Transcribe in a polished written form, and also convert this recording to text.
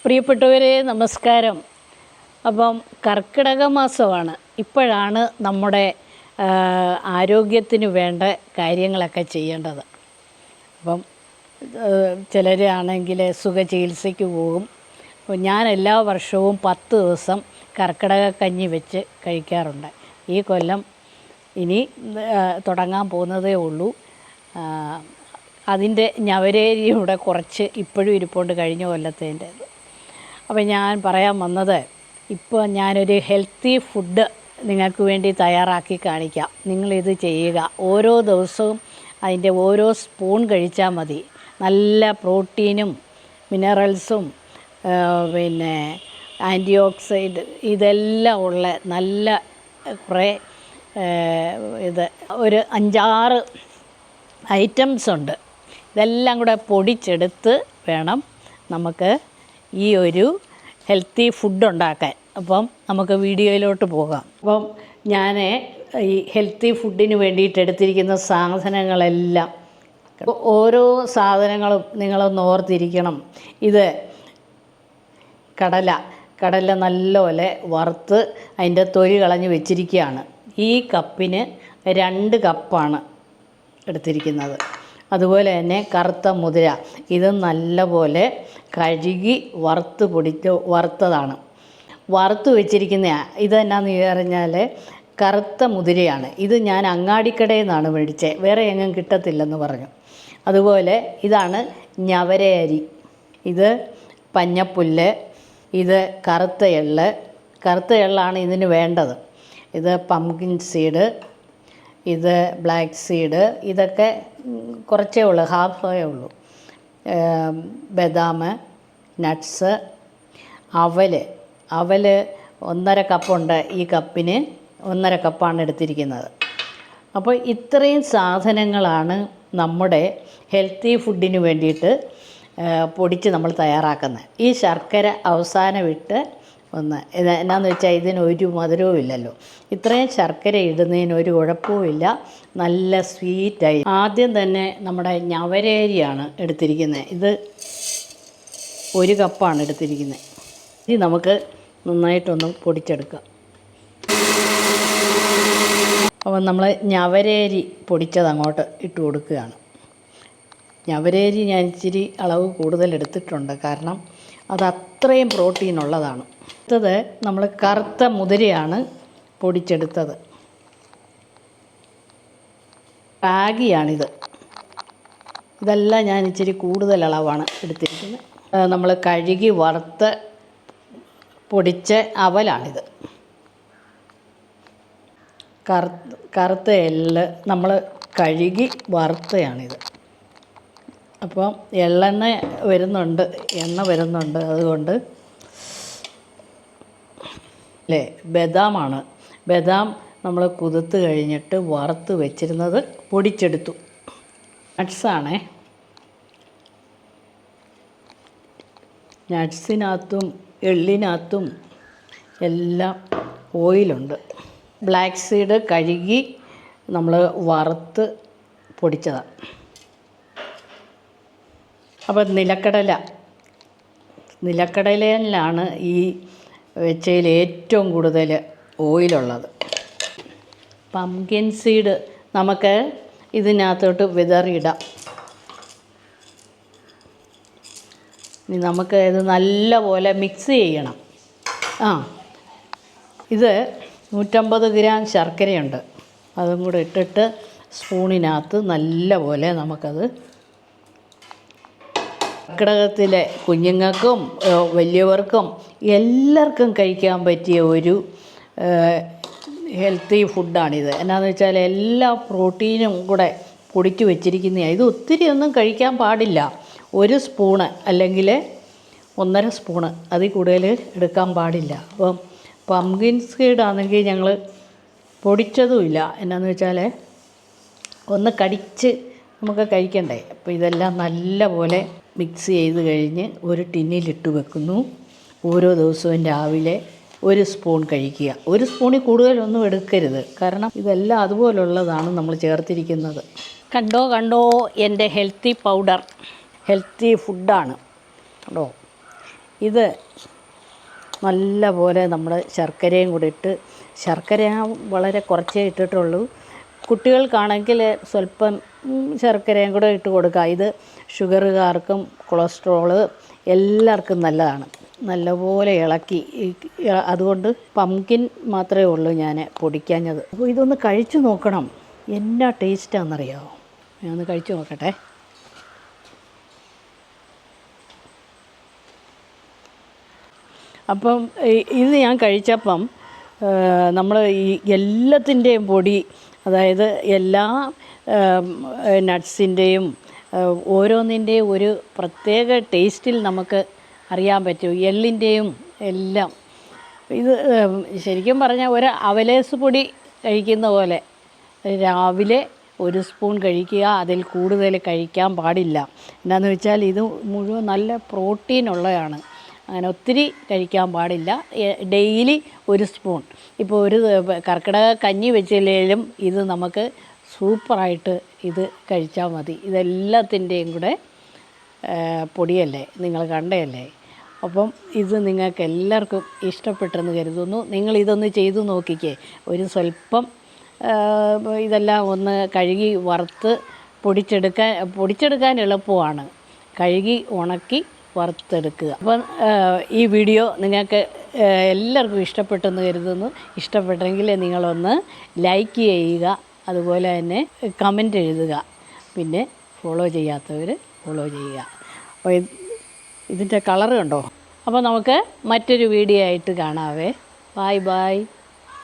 പ്രിയപ്പെട്ടവരെ നമസ്കാരം. അപ്പം കർക്കിടക മാസമാണ്. ഇപ്പോഴാണ് നമ്മുടെ ആരോഗ്യത്തിന് വേണ്ട കാര്യങ്ങളൊക്കെ ചെയ്യേണ്ടത്. അപ്പം ചിലരാണെങ്കിൽ സുഖചികിത്സയ്ക്ക് പോകും. അപ്പോൾ ഞാൻ എല്ലാ വർഷവും 10 ദിവസം കർക്കിടക കഞ്ഞി വെച്ച് കഴിക്കാറുണ്ട്. ഈ കൊല്ലം ഇനി തുടങ്ങാൻ പോകുന്നതേ ഉള്ളൂ. അതിൻ്റെ ഞവരേരിയുടെ കുറച്ച് ഇപ്പോഴും ഇരിപ്പുണ്ട് കഴിഞ്ഞ കൊല്ലത്തേൻ്റെ. അപ്പോൾ ഞാൻ പറയാൻ വന്നത്, ഇപ്പോൾ ഞാനൊരു ഹെൽത്തി ഫുഡ് നിങ്ങൾക്ക് വേണ്ടി തയ്യാറാക്കി കാണിക്കാം. നിങ്ങളിത് ചെയ്യുക. ഓരോ ദിവസവും അതിൻ്റെ ഓരോ സ്പൂൺ കഴിച്ചാൽ മതി. നല്ല പ്രോട്ടീനും മിനറൽസും പിന്നെ ആൻറ്റി ഓക്സൈഡ് ഇതെല്ലാം ഉള്ള നല്ല കുറേ ഇത് ഒരു 5-6 ഐറ്റംസ് ഉണ്ട്. ഇതെല്ലാം കൂടെ പൊടിച്ചെടുത്ത് വേണം നമുക്ക് ഈ ഒരു ഹെൽത്തി ഫുഡ് ഉണ്ടാക്കാൻ. അപ്പം നമുക്ക് വീഡിയോയിലോട്ട് പോകാം. അപ്പം ഞാൻ ഈ ഹെൽത്തി ഫുഡിന് വേണ്ടിയിട്ട് എടുത്തിരിക്കുന്ന സാധനങ്ങളെല്ലാം, ഓരോ സാധനങ്ങളും നിങ്ങളൊന്ന് ഓർത്തിരിക്കണം. ഇത് കടല നല്ലപോലെ വറുത്ത് അതിൻ്റെ തൊലി കളഞ്ഞ് വെച്ചിരിക്കുകയാണ്. ഈ കപ്പിന് 2 കപ്പാണ് എടുത്തിരിക്കുന്നത്. അതുപോലെ തന്നെ കറുത്ത മുതിര, ഇത് നല്ലപോലെ കഴുകി വറുത്തതാണ്. വറുത്ത് വെച്ചിരിക്കുന്ന ഇതെന്നാന്ന് പറഞ്ഞാൽ കറുത്ത മുതിരയാണ്. ഇത് ഞാൻ അങ്ങാടിക്കടയിൽ നിന്നാണ് മേടിച്ചത്, വേറെ എങ്ങും കിട്ടത്തില്ലെന്ന് പറഞ്ഞു. അതുപോലെ ഇതാണ് ഞവര അരി, ഇത് പഞ്ഞപ്പുല്ല്, ഇത് കറുത്ത എള്ളാണ് ഇതിന് വേണ്ടത്. ഇത് പംകിൻ സീഡ്, ഇത് ബ്ലാക്ക് സീഡ്, ഇതൊക്കെ കുറച്ചേ ഉള്ളൂ, ഹാഫേ ഉള്ളൂ. ബദാം, നട്ട്സ്, അവൽ 1.5 കപ്പുണ്ട്. ഈ കപ്പിന് 1.5 കപ്പാണ് എടുത്തിരിക്കുന്നത്. അപ്പോൾ ഇത്രയും സാധനങ്ങളാണ് നമ്മുടെ ഹെൽത്തി ഫുഡിന് വേണ്ടിയിട്ട് പൊടിച്ച് നമ്മൾ തയ്യാറാക്കുന്നത്. ഈ ശർക്കര അവസാനം ഇട്ട് എന്നാന്ന് വെച്ചാൽ ഇതിനൊരു മധുരവും ഇല്ലല്ലോ. ഇത്രയും ശർക്കര ഇടുന്നതിന് ഒരു കുഴപ്പവുമില്ല, നല്ല സ്വീറ്റായി. ആദ്യം തന്നെ നമ്മുടെ ഞവരേരിയാണ് എടുത്തിരിക്കുന്നത്. ഇത് 1 കപ്പാണ് എടുത്തിരിക്കുന്നത്. ഇത് നമുക്ക് നന്നായിട്ടൊന്ന് പൊടിച്ചെടുക്കാം. അപ്പോൾ നമ്മൾ ഞവരേരി പൊടിച്ചത് അങ്ങോട്ട് ഇട്ട് കൊടുക്കുകയാണ്. ഞവരേരി ഞാൻ ഇച്ചിരി അളവ് കൂടുതൽ എടുത്തിട്ടുണ്ട്, കാരണം അത് അത്രയും പ്രോട്ടീൻ ഉള്ളതാണ്. അടുത്തത് നമ്മൾ കറുത്ത മുതിരയാണ് പൊടിച്ചെടുത്തത്. റാഗിയാണിത്. ഇതെല്ലാം ഞാൻ ഇച്ചിരി കൂടുതൽ അളവാണ് എടുത്തിരിക്കുന്നത്. നമ്മൾ കഴുകി വറുത്ത് പൊടിച്ച അവലാണിത്. കറുത്ത എള്ള് നമ്മൾ കഴുകി വറുത്തയാണിത്. അപ്പം എണ്ണ വരുന്നുണ്ട്, അതുകൊണ്ട് അല്ലേ. ബദാം നമ്മൾ കുതിർത്ത് കഴിഞ്ഞിട്ട് വറുത്ത് വെച്ചിരുന്നത് പൊടിച്ചെടുത്തു. നട്ട്സാണേ. നട്ട്സിനകത്തും എള്ളിനകത്തും എല്ലാം ഓയിലുണ്ട്. ബ്ലാക്ക് സീഡ് കഴുകി നമ്മൾ വറുത്ത് പൊടിച്ചതാണ്. അപ്പോൾ നിലക്കടലയിലാണ് ഈ വെച്ചതിൽ ഏറ്റവും കൂടുതൽ ഓയിലുള്ളത്. പംകിൻ സീഡ് നമുക്ക് ഇതിനകത്തോട്ട് വിതറിയിടാം. ഇനി നമുക്ക് ഇത് നല്ലപോലെ മിക്സ് ചെയ്യണം. ഇത് 150 ഗ്രാം ശർക്കരയുണ്ട്. അതും കൂടെ ഇട്ടിട്ട് സ്പൂണിനകത്ത് നല്ലപോലെ നമുക്കത്, കർക്കിടകത്തിലെ കുഞ്ഞുങ്ങൾക്കും വലിയവർക്കും എല്ലാവർക്കും കഴിക്കാൻ പറ്റിയ ഒരു ഹെൽത്തി ഫുഡാണിത്. എന്നാന്ന് വെച്ചാൽ എല്ലാ പ്രോട്ടീനും കൂടെ പൊടിച്ച് വെച്ചിരിക്കുന്നതാണ്. ഇത് ഒത്തിരി ഒന്നും കഴിക്കാൻ പാടില്ല. 1 സ്പൂണ് അല്ലെങ്കിൽ 1.5 സ്പൂണ്, അതിൽ കൂടുതൽ എടുക്കാൻ പാടില്ല. അപ്പം പംകിൻ സീഡാണെങ്കിൽ ഞങ്ങൾ പൊടിച്ചതുമില്ല. എന്നാന്ന് വെച്ചാൽ ഒന്ന് കടിച്ച് നമുക്ക് കഴിക്കണ്ടേ. അപ്പോൾ ഇതെല്ലാം നല്ലപോലെ മിക്സ് ചെയ്ത് കഴിഞ്ഞ് ഒരു ടിന്നിലിട്ട് വെക്കുന്നു. ഓരോ ദിവസവും രാവിലെ 1 സ്പൂൺ കഴിക്കുക. 1 സ്പൂണിൽ കൂടുതലൊന്നും എടുക്കരുത്, കാരണം ഇതെല്ലാം അതുപോലുള്ളതാണ് നമ്മൾ ചേർത്തിരിക്കുന്നത്. കണ്ടോ എൻ്റെ ഹെൽത്തി പൗഡർ, ഹെൽത്തി ഫുഡാണ്. കണ്ടോ, ഇത് നല്ല പോലെ നമ്മൾ ശർക്കരയും കൂടി ഇട്ട്, ശർക്കര വളരെ കുറച്ചേ ഇട്ടിട്ടുള്ളൂ. കുട്ടികൾക്കാണെങ്കിൽ സ്വല്പം ശർക്കരയും കൂടെ ഇട്ട് കൊടുക്കുക. ഇത് ഷുഗറുകാർക്കും കൊളസ്ട്രോള് എല്ലാവർക്കും നല്ലതാണ്. നല്ലപോലെ ഇളക്കി, അതുകൊണ്ട് പംകിൻ മാത്രമേ ഉള്ളൂ ഞാൻ പൊടിക്കാഞ്ഞത്. അപ്പോൾ ഇതൊന്ന് കഴിച്ചു നോക്കണം, എന്നാ ടേസ്റ്റാണെന്നറിയാമോ? ഞാനൊന്ന് കഴിച്ചു നോക്കട്ടെ. അപ്പം ഇത് ഞാൻ കഴിച്ചപ്പം നമ്മൾ ഈ എല്ലാത്തിൻ്റെയും പൊടി, അതായത് എല്ലാ നട്ട്സിൻ്റെയും ഓരോന്നിൻ്റെയും ഒരു പ്രത്യേക ടേസ്റ്റിൽ നമുക്ക് അറിയാൻ പറ്റും. എള്ളിൻ്റെയും എല്ലാം. ഇത് ശരിക്കും പറഞ്ഞാൽ ഒരു അവലേസ് പൊടി കഴിക്കുന്ന പോലെ രാവിലെ ഒരു സ്പൂൺ കഴിക്കുക, അതിൽ കൂടുതൽ കഴിക്കാൻ പാടില്ല. എന്താണെന്ന് വെച്ചാൽ ഇത് മുഴുവൻ നല്ല പ്രോട്ടീനുള്ളതാണ്. അങ്ങനെ ഒത്തിരി കഴിക്കാൻ പാടില്ല. ഡെയിലി ഒരു സ്പൂൺ. ഇപ്പോൾ ഒരു കർക്കിടക കഞ്ഞി വെച്ചില്ലെങ്കിലും ഇത് നമുക്ക് സൂപ്പറായിട്ട് ഇത് കഴിച്ചാൽ മതി. ഇതെല്ലാത്തിൻ്റെയും കൂടെ പൊടിയല്ലേ, നിങ്ങൾ കണ്ടതല്ലേ. അപ്പം ഇത് നിങ്ങൾക്ക് എല്ലാവർക്കും ഇഷ്ടപ്പെട്ടെന്ന് കരുതുന്നു. നിങ്ങളിതൊന്ന് ചെയ്തു നോക്കിക്കേ. സ്വല്പം ഇതെല്ലാം ഒന്ന് കഴുകി വറുത്ത് പൊടിച്ചെടുക്കാൻ എളുപ്പമാണ്. കഴുകി ഉണക്കി വറുത്തെടുക്കുക. അപ്പം ഈ വീഡിയോ നിങ്ങൾക്ക് എല്ലാവർക്കും ഇഷ്ടപ്പെട്ടെന്ന് കരുതുന്നു. ഇഷ്ടപ്പെട്ടെങ്കിൽ നിങ്ങളൊന്ന് ലൈക്ക് ചെയ്യുക, അതുപോലെ തന്നെ കമൻ്റ് എഴുതുക. പിന്നെ ഫോളോ ചെയ്യാത്തവർ ഫോളോ ചെയ്യുക. അപ്പോൾ ഇതിൻ്റെ കളറ് കണ്ടോ? അപ്പോൾ നമുക്ക് മറ്റൊരു വീഡിയോ ആയിട്ട് കാണാവേ. Bye bye.